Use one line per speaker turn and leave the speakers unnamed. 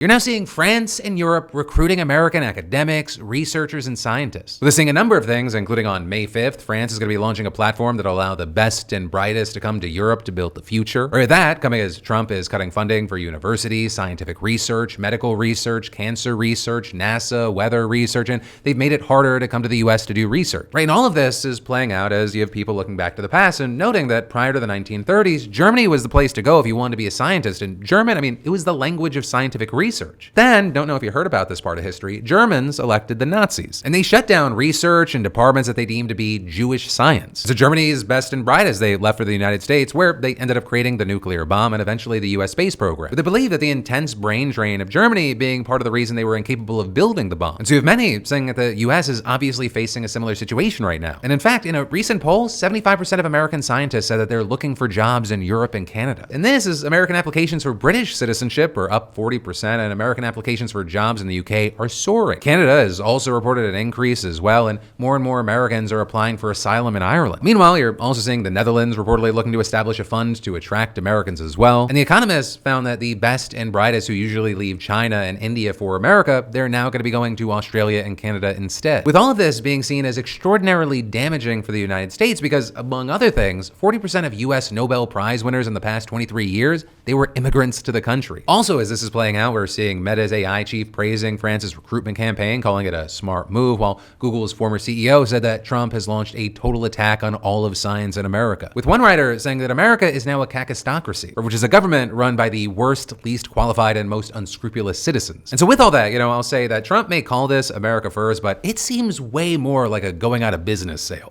You're now seeing France and Europe recruiting American academics, researchers, and scientists. We're seeing a number of things, including on May 5th, France is going to be launching a platform that'll allow the best and brightest to come to Europe to build the future. Or that, coming as Trump is cutting funding for universities, scientific research, medical research, cancer research, NASA, weather research, and they've made it harder to come to the US to do research. Right? And all of this is playing out as you have people looking back to the past and noting that prior to the 1930s, Germany was the place to go if you wanted to be a scientist. And German, it was the language of scientific research. Then, don't know if you heard about this part of history, Germans elected the Nazis, and they shut down research and departments that they deemed to be Jewish science. So Germany's best and brightest, they left for the United States, where they ended up creating the nuclear bomb and eventually the US space program. But they believe that the intense brain drain of Germany being part of the reason they were incapable of building the bomb. And so you have many saying that the US is obviously facing a similar situation right now. And in fact, in a recent poll, 75% of American scientists said that they're looking for jobs in Europe and Canada. And this is American applications for British citizenship are up 40%, and American applications for jobs in the UK are soaring. Canada has also reported an increase as well, and more Americans are applying for asylum in Ireland. Meanwhile, you're also seeing the Netherlands reportedly looking to establish a fund to attract Americans as well. And the Economist found that the best and brightest who usually leave China and India for America, they're now going to be going to Australia and Canada instead. With all of this being seen as extraordinarily damaging for the United States because, among other things, 40% of US Nobel Prize winners in the past 23 years, they were immigrants to the country. Also, as this is playing out, we're seeing Meta's AI chief praising France's recruitment campaign, calling it a smart move, while Google's former CEO said that Trump has launched a total attack on all of science in America. With one writer saying that America is now a Kakistocracy, which is a government run by the worst, least qualified, and most unscrupulous citizens. And so with all that, I'll say that Trump may call this America First, but it seems way more like a going out of business sale.